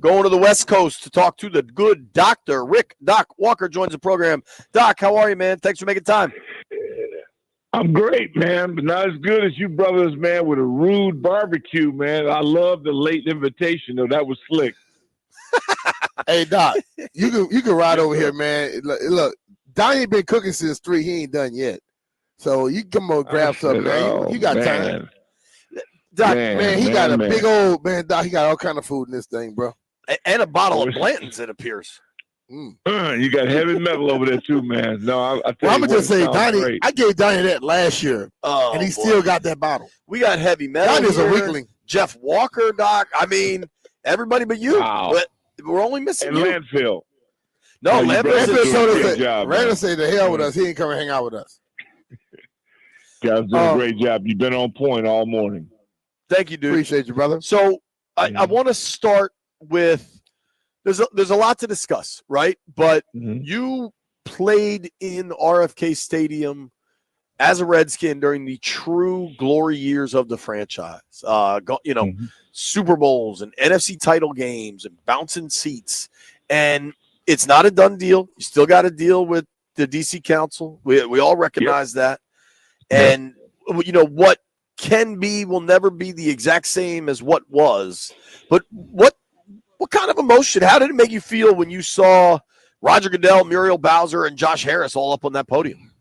Going to the West Coast to talk to the good Dr. Doc Walker joins the program. Doc, how are you, man? Thanks for making time. I'm great, man, but not as good as you brothers, man, with a rude barbecue, man. I love the late invitation, though. That was slick. Hey, Doc, you can ride over here, man. Look, Donnie ain't been cooking since 3. He ain't done yet. So you can come over and grab something, man. You got time. Doc, man, he got a big old, man, Doc, he got all kind of food in this thing, bro. And a bottle of Blanton's, it appears. You got heavy metal over there, too, man. No, I'm going to just say, Donnie, I gave Donnie that last year, and he still got that bottle. We got heavy metal. Donnie's a weakling. Jeff Walker, Doc. I mean, everybody but you. Wow. But we're only missing you. Landfill. No, Landfill say the hell with us. He ain't coming to hang out with us. Guys, doing a great job. You've been on point all morning. Thank you, dude. Appreciate you, brother. So I want to start with there's a lot to discuss, right? But you played in RFK Stadium as a Redskin during the true glory years of the franchise. Super Bowls and NFC title games and bouncing seats. And it's not a done deal. You still got to deal with the DC Council. We all recognize that. And, what can be will never be the exact same as what was. But what kind of emotion, how did it make you feel when you saw Roger Goodell, Muriel Bowser, and Josh Harris all up on that podium?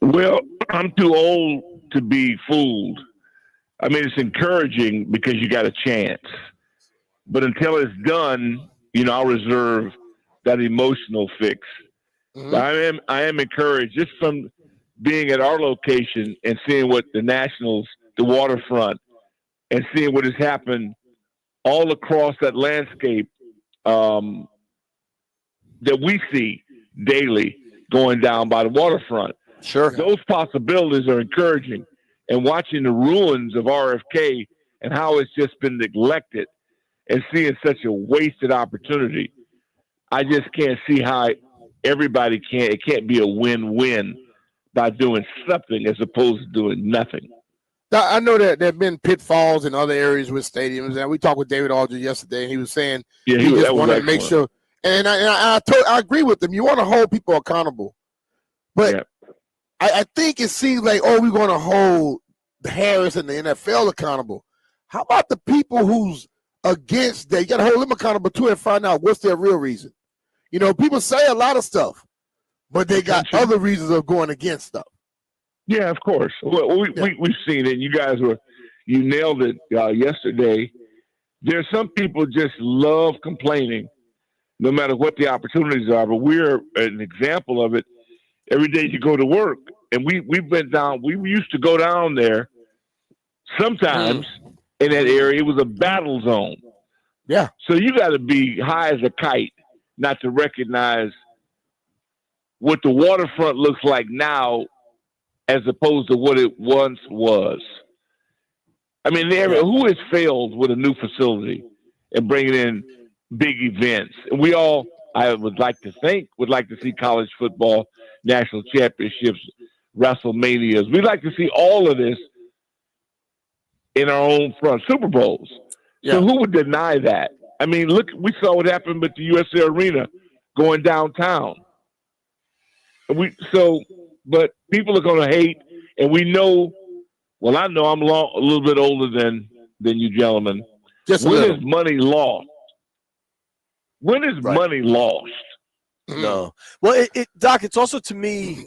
Well, I'm too old to be fooled. I mean, it's encouraging because you got a chance. But until it's done, I'll reserve that emotional fix. I am encouraged just from being at our location and seeing what the Nationals, the waterfront, and seeing what has happened all across that landscape that we see daily going down by the waterfront. Sure. Those possibilities are encouraging. And watching the ruins of RFK and how it's just been neglected and seeing such a wasted opportunity, I just can't see how it can't be a win-win by doing something as opposed to doing nothing. I know that there have been pitfalls in other areas with stadiums, and we talked with David Aldridge yesterday, and he was saying he just wanted to make sure. And I agree with him. You want to hold people accountable, but I think it seems like, we're going to hold Harris and the NFL accountable. How about the people who's against that? You got to hold them accountable too and find out what's their real reason. People say a lot of stuff, but they got other reasons of going against stuff. Yeah, of course. Well, we've seen it. You nailed it yesterday. There's some people just love complaining, no matter what the opportunities are. But we're an example of it. Every day you go to work, and we went down. We used to go down there. Sometimes in that area, it was a battle zone. Yeah. So you got to be high as a kite not to recognize what the waterfront looks like now as opposed to what it once was. I mean, who has failed with a new facility and bringing in big events? And we all, I would like to see college football, national championships, WrestleManias. We'd like to see all of this in our own front, Super Bowls. Yeah. So who would deny that? I mean, look, we saw what happened with the USA Arena going downtown. But people are going to hate, and we know. Well, I know I'm a little bit older than you gentlemen. When is money lost? When is money lost? No. Well, Doc, it's also to me,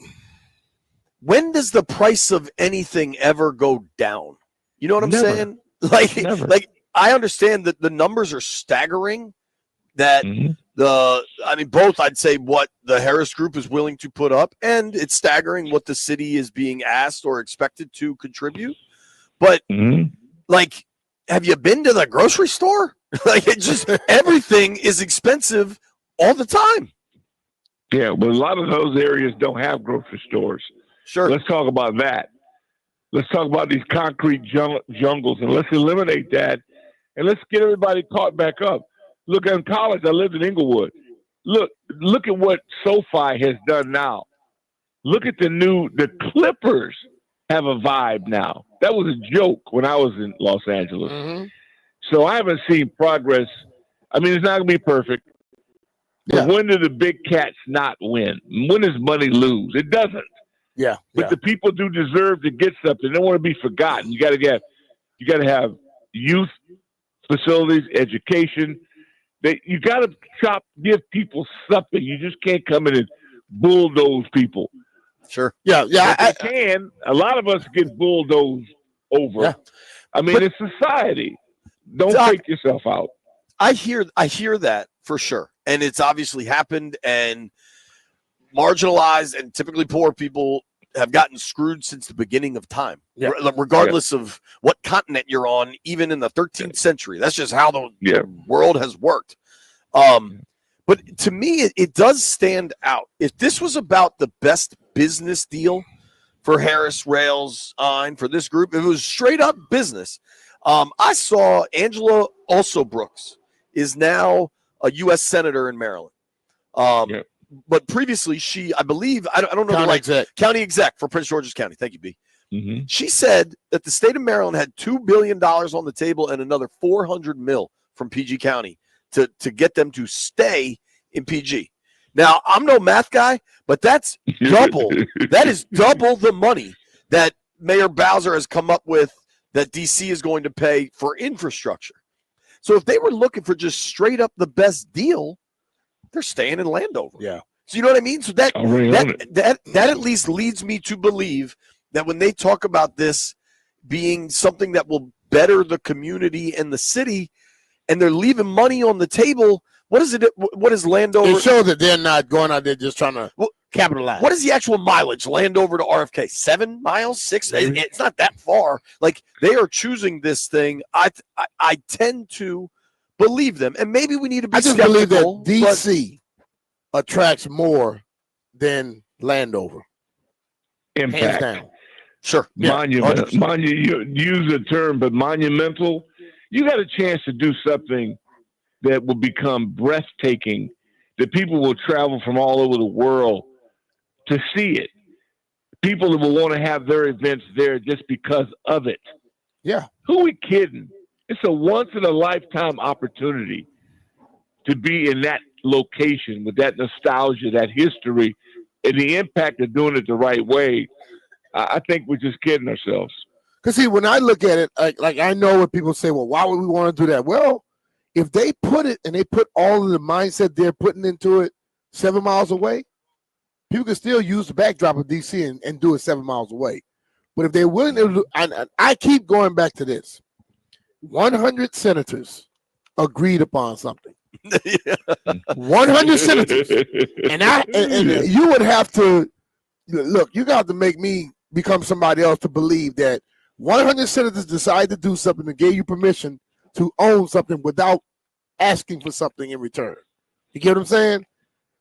when does the price of anything ever go down? You know what I'm saying? Like I understand that the numbers are staggering. That both I'd say what the Harris Group is willing to put up, and it's staggering what the city is being asked or expected to contribute. But have you been to the grocery store? Everything is expensive all the time. Yeah, well, a lot of those areas don't have grocery stores. Sure. Let's talk about that. Let's talk about these concrete jungles, and let's eliminate that, and let's get everybody caught back up. Look, in college, I lived in Inglewood. Look at what SoFi has done now. Look at the Clippers have a vibe now. That was a joke when I was in Los Angeles. So I haven't seen progress. I mean, it's not going to be perfect. But when do the big cats not win? When does money lose? It doesn't. Yeah. But the people do deserve to get something. They don't want to be forgotten. You got to have youth facilities, education. You got to give people something. You just can't come in and bulldoze people. Sure. Yeah. A lot of us get bulldozed over. Yeah. I mean, it's society. Don't take yourself out. I hear that for sure. And it's obviously happened, and marginalized and typically poor people have gotten screwed since the beginning of time, regardless of what continent you're on, even in the 13th century. That's just how the world has worked. But to me, it does stand out. If this was about the best business deal for Harris, Rails, for this group, if it was straight up business, I saw Angela Also Brooks is now a U.S. Senator in Maryland. But previously, I believe, I don't know, county exec for Prince George's County. Thank you, B. Mm-hmm. She said that the state of Maryland had $2 billion on the table and another $400 million from PG County to get them to stay in PG. Now, I'm no math guy, but that's double. That is double the money that Mayor Bowser has come up with that D.C. is going to pay for infrastructure. So if they were looking for just straight up the best deal, they're staying in Landover. Yeah. So you know what I mean? So that at least leads me to believe that when they talk about this being something that will better the community and the city, and they're leaving money on the table, what is Landover? It shows that they're not going out there just trying to capitalize. What is the actual mileage? Landover to RFK? 7 miles? 6? Mm-hmm. It's not that far. Like, they are choosing this thing. I tend to believe them, and maybe we need to be skeptical. I just believe that DC attracts more than Landover. Impact. Hands down. Sure. Monumental. You use the term, but monumental. You got a chance to do something that will become breathtaking, that people will travel from all over the world to see it. People that will want to have their events there just because of it. Yeah. Who are we kidding? It's a once-in-a-lifetime opportunity to be in that location with that nostalgia, that history, and the impact of doing it the right way. I think we're just kidding ourselves. Because, see, when I look at it, like I know when people say, well, why would we want to do that? Well, if they put it and they put all of the mindset they're putting into it 7 miles away, people can still use the backdrop of D.C. and do it 7 miles away. But if they're willing to, I keep going back to this. 100 senators agreed upon something. 100 senators. And you would have to, look, you got to make me become somebody else to believe that 100 senators decide to do something and gave you permission to own something without asking for something in return. You get what I'm saying?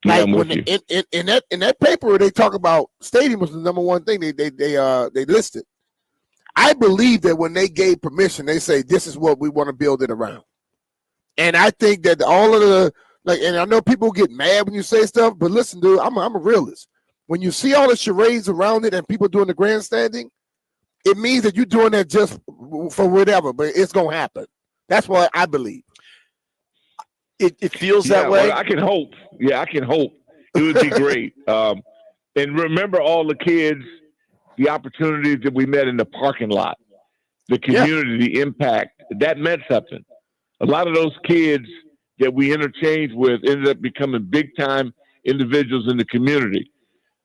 Like when in that paper they talk about stadium was the number one thing they listed. I believe that when they gave permission, they say this is what we want to build it around. And I think that all of the and I know people get mad when you say stuff, but listen, dude, I'm a realist. When you see all the charades around it and people doing the grandstanding, it means that you're doing that just for whatever, but it's gonna happen. That's what I believe. It feels that way. Well, I can hope. Yeah, I can hope. It would be great. And remember all the kids, the opportunities that we met in the parking lot, the community, the impact. That meant something. A lot of those kids that we interchanged with ended up becoming big-time individuals in the community.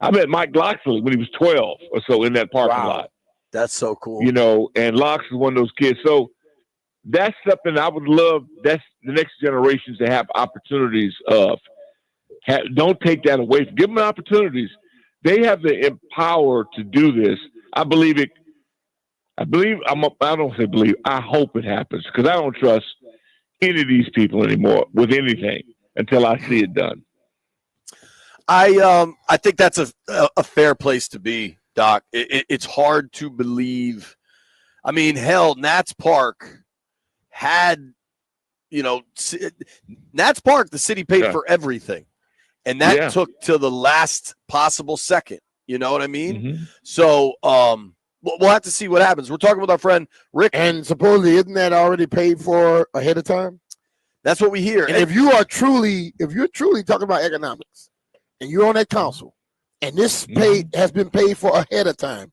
I met Mike Loxley when he was 12 or so in that parking lot. That's so cool. You know, and Lox is one of those kids. So that's something I would love. That's the next generations to have opportunities of. Don't take that away. Give them opportunities. They have the power to do this. I believe it. I don't say believe. I hope it happens because I don't trust any of these people anymore with anything until I see it done. I think that's a fair place to be, Doc. It's hard to believe. I mean, hell, Nats Park had, Nats Park, the city paid for everything. And that took to the last possible second. You know what I mean? Mm-hmm. So, we'll have to see what happens. We're talking with our friend Rick. And supposedly, isn't that already paid for ahead of time? That's what we hear. And if you're truly talking about economics, and you're on that council, and this has been paid for ahead of time,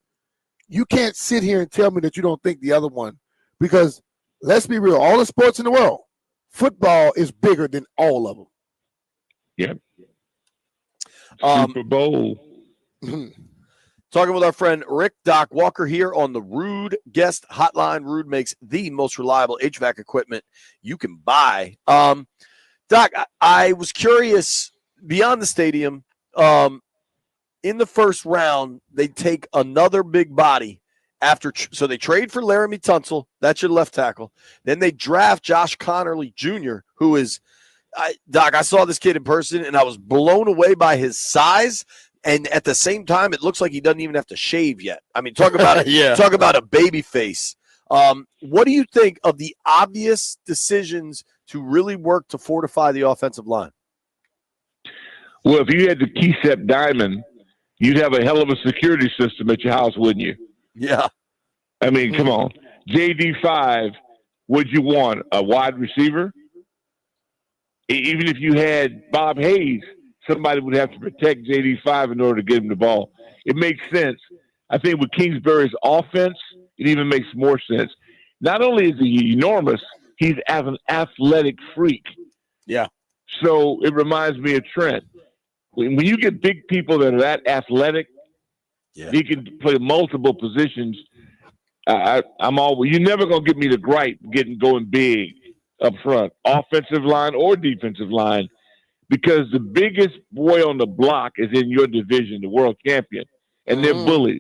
you can't sit here and tell me that you don't think the other one, because let's be real, all the sports in the world, football is bigger than all of them. Yep. Super Bowl. Talking with our friend Rick Doc Walker here on the Rude Guest Hotline. Rude makes the most reliable HVAC equipment you can buy. Doc, I was curious, beyond the stadium, in the first round, they take another big body so they trade for Laramie Tunsil. That's your left tackle. Then they draft Josh Connerly Jr., who is Doc, I saw this kid in person, and I was blown away by his size. And at the same time, it looks like he doesn't even have to shave yet. I mean, talk about talk about a baby face. What do you think of the obvious decisions to really work to fortify the offensive line? Well, if you had the Keysep Diamond, you'd have a hell of a security system at your house, wouldn't you? Yeah. I mean, come on. JD5, what'd you want? A wide receiver? Even if you had Bob Hayes, somebody would have to protect JD5 in order to get him the ball. It makes sense. I think with Kingsbury's offense, it even makes more sense. Not only is he enormous, he's an athletic freak. Yeah. So it reminds me of Trent. When you get big people that are that athletic, he can play multiple positions. You're never going to get me to gripe going big up front, offensive line or defensive line, because the biggest boy on the block is in your division, the world champion, and they're bullies.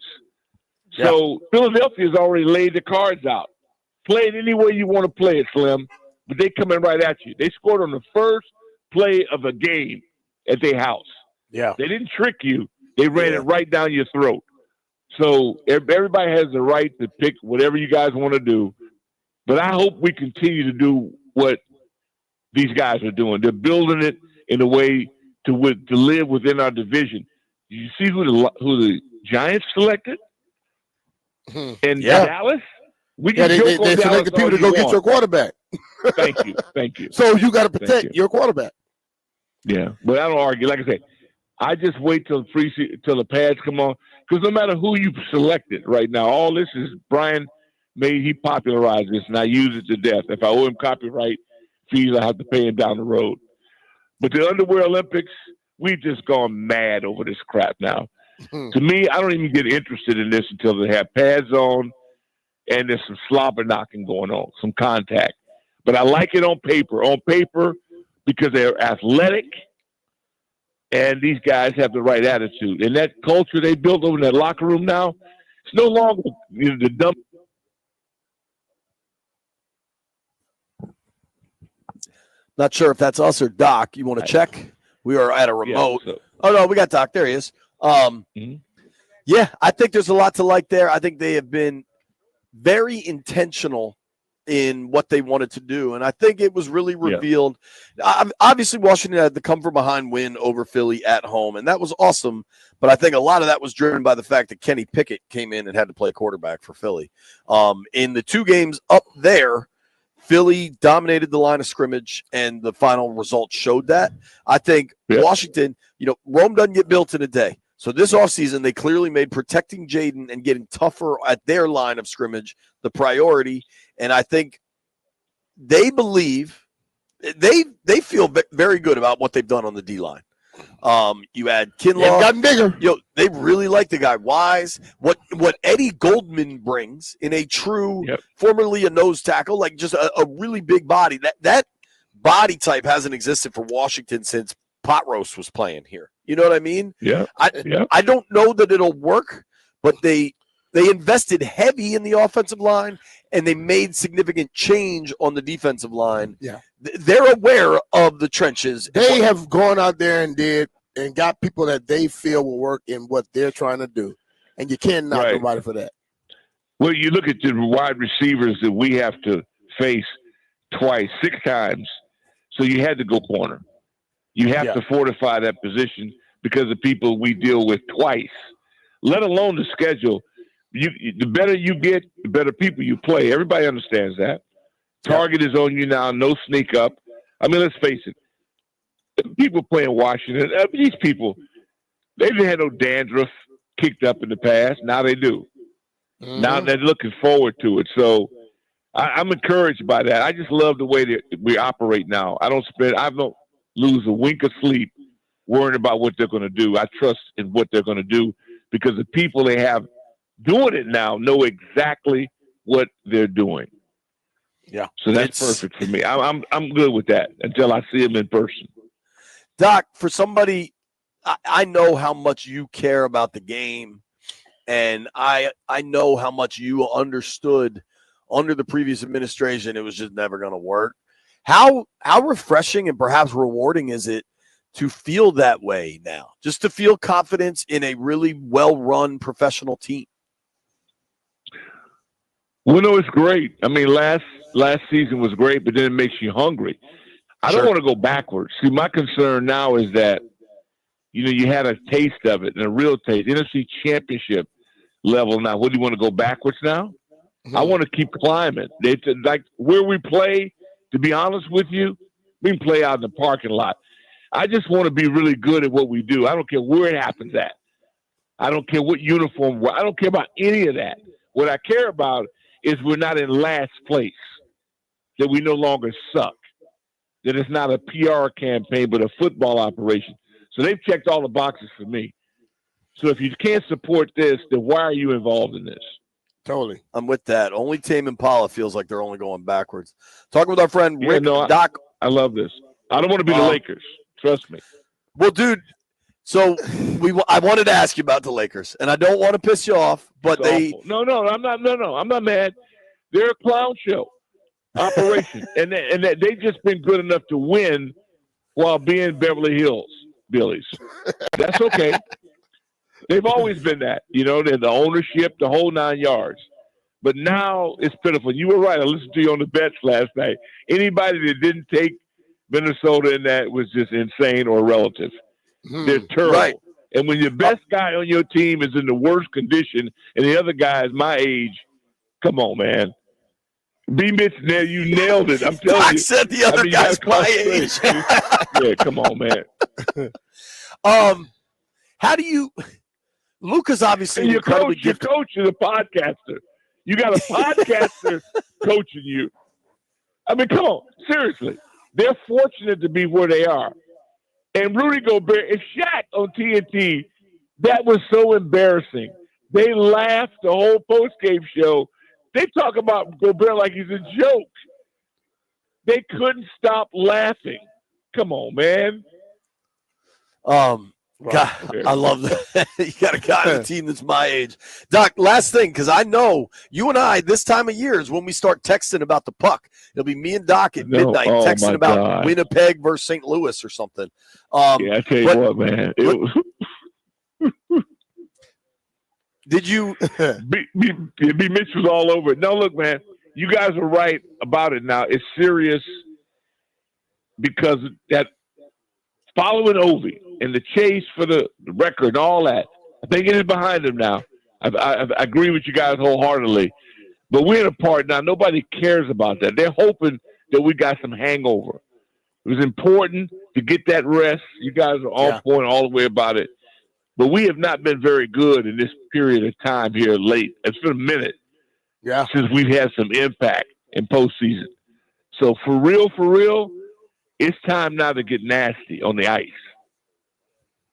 Yeah. So Philadelphia's already laid the cards out. Play it any way you want to play it, Slim, but they coming right at you. They scored on the first play of a game at their house. Yeah. They didn't trick you. They ran it right down your throat. So everybody has the right to pick whatever you guys want to do. But I hope we continue to do what these guys are doing. They're building it in a way to live within our division. You see who the Giants selected? And Dallas? We can they selected people to go get your quarterback. Thank you. So you got to protect your quarterback. Yeah, but I don't argue. Like I said, I just wait till the pads come on, because no matter who you selected right now, all this is Brian he popularized this, and I use it to death. If I owe him copyright fees, I have to pay him down the road. But the Underwear Olympics, we've just gone mad over this crap now. To me, I don't even get interested in this until they have pads on and there's some slobber knocking going on, some contact. But I like it on paper. On paper, because they're athletic, and these guys have the right attitude. And that culture they built over in that locker room now, it's no longer the dumb. Not sure if that's us or Doc. You want to check? We are at a remote. Yeah, Oh, no, we got Doc. There he is. Yeah, I think there's a lot to like there. I think they have been very intentional in what they wanted to do, and I think it was really revealed. Obviously, Washington had the come-from-behind win over Philly at home, and that was awesome, but I think a lot of that was driven by the fact that Kenny Pickett came in and had to play quarterback for Philly. In the two games up there, Philly dominated the line of scrimmage, and the final result showed that. I think Washington, Rome doesn't get built in a day. So this offseason, they clearly made protecting Jaden and getting tougher at their line of scrimmage the priority. And I think they believe they feel very good about what they've done on the D-line. You add Kinlaw. They've gotten bigger. They really like the guy Wise. What Eddie Goldman brings in a true, formerly a nose tackle, like just a really big body. That body type hasn't existed for Washington since Pot Roast was playing here. You know what I mean? Yeah. I don't know that it'll work, but they invested heavy in the offensive line, and they made significant change on the defensive line. Yeah. They're aware of the trenches. They have gone out there and got people that they feel will work in what they're trying to do. And you can't knock nobody for that. Well, you look at the wide receivers that we have to face twice, 6 times. So you had to go corner. You have to fortify that position because of people we deal with twice, let alone the schedule. the better you get, the better people you play. Everybody understands that. Target is on you now. No sneak up. I mean, let's face it. People playing Washington, these people, they didn't have no dandruff kicked up in the past. Now they do. Mm-hmm. Now they're looking forward to it. So I'm encouraged by that. I just love the way that we operate now. I don't lose a wink of sleep worrying about what they're going to do. I trust in what they're going to do because the people they have doing it now know exactly what they're doing. Yeah. So that's perfect for me. I'm good with that until I see them in person. Doc, for somebody, I know how much you care about the game, and I know how much you understood under the previous administration it was just never going to work. How refreshing and perhaps rewarding is it to feel that way now, just to feel confidence in a really well-run professional team? Well, no, it's great. I mean, last season was great, but then it makes you hungry. I don't want to go backwards. See, my concern now is that, you had a taste of it and a real taste. NFC championship level now. What do you want to go backwards now? Mm-hmm. I want to keep climbing. Like where we play, to be honest with you, we can play out in the parking lot. I just want to be really good at what we do. I don't care where it happens at. I don't care what uniform. I don't care about any of that. What I care about is we're not in last place, that we no longer suck, that it's not a PR campaign but a football operation. So they've checked all the boxes for me. So if you can't support this, then why are you involved in this? Totally. I'm with that. Only Tame Impala feels like they're only going backwards. Talking with our friend Rick Doc. I love this. I don't want to be the Lakers. Trust me. Well, dude, so I wanted to ask you about the Lakers, and I don't want to piss you off, but I'm not mad. They're a clown show operation, and they've just been good enough to win while being Beverly Hills Billies. That's okay. They've always been that. They're the ownership, the whole 9 yards. But now it's pitiful. You were right. I listened to you on the bets last night. Anybody that didn't take Minnesota in that was just insane or relative. They're terrible. Right. And when your best guy on your team is in the worst condition and the other guy is my age, come on, man. BMitch, you nailed it. I'm telling you. I said the other guy's my age. Yeah, come on, man. How do you – Luka's obviously and your coach is a podcaster. You got a podcaster coaching you. I mean, come on. Seriously. They're fortunate to be where they are. And Rudy Gobert and Shaq on TNT, that was so embarrassing. They laughed the whole postgame show. They talk about Gobert like he's a joke. They couldn't stop laughing. Come on, man. God, I love that. You got a guy on the team that's my age. Doc, last thing, because I know you and I, this time of year is when we start texting about the puck. It'll be me and Doc at midnight texting about Winnipeg versus St. Louis or something. I tell you what, man. Did you? BMitch was all over it. No, look, man, you guys are right about it now. It's serious because that following Ovi and the chase for the record and all that, I think it is behind him now. I agree with you guys wholeheartedly. But we're in a part now. Nobody cares about that. They're hoping that we got some hangover. It was important to get that rest. You guys are on point all the way about it. But we have not been very good in this period of time here late. It's been a minute since we've had some impact in postseason. So for real, it's time now to get nasty on the ice.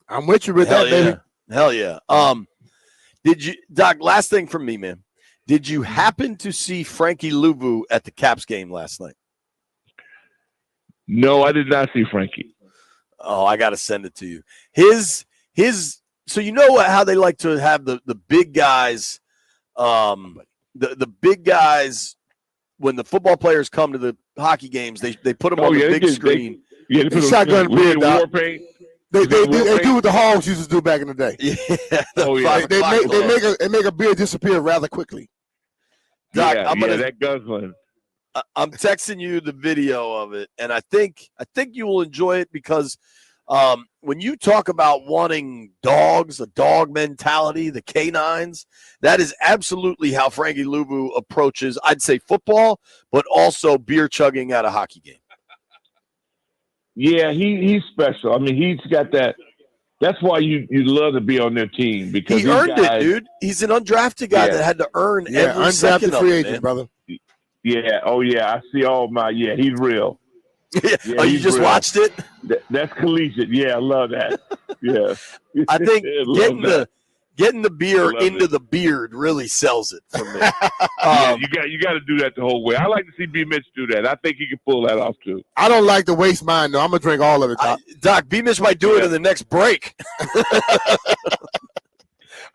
I'm with you with that, baby. Hell yeah. Did you, Doc, last thing from me, man. Did you happen to see Frankie Louvu at the Caps game last night? No, I did not see Frankie. Oh, I got to send it to you. So you know how they like to have the big guys, the big guys, when the football players come to the hockey games, they put them on the big screen. They put shotgun beard war paint. They do what the Hogs used to do back in the day. They make a beard disappear rather quickly. Doc, that guzzling. I'm texting you the video of it, and I think you will enjoy it because When you talk about wanting dogs, a dog mentality, the canines, that is absolutely how Frankie Luvu approaches, I'd say, football, but also beer chugging at a hockey game. Yeah, he's special. I mean, he's got that. That's why you love to be on their team, because he earned it, dude. He's an undrafted guy that had to earn every second undrafted free of it, agent, brother. Yeah. Oh, yeah. I see all my. Yeah, he's real. Yeah, you just real. Watched it? That's collegiate. Yeah, I love that. Yeah. I think getting the beer into the beard really sells it for me. Yeah, you got to do that the whole way. I like to see BMitch do that. I think he can pull that off too. I don't like to waste mine though. I'm gonna drink all of it, Doc. Doc, BMitch might do it in the next break.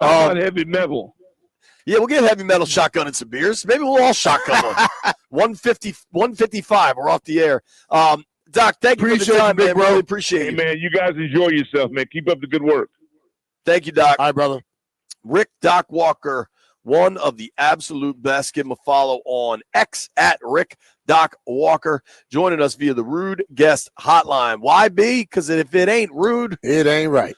Heavy metal. Yeah, we'll get heavy metal shotgun and some beers. Maybe we'll all shotgun one. 155. We're off the air. Doc, thank you for the time, man. Really appreciate it. Hey, man, you guys enjoy yourself, man. Keep up the good work. Thank you, Doc. All right, brother. Rick Doc Walker, one of the absolute best. Give him a follow on X at Rick Doc Walker, joining us via the Rude Guest Hotline. Why be? Because if it ain't rude, it ain't right.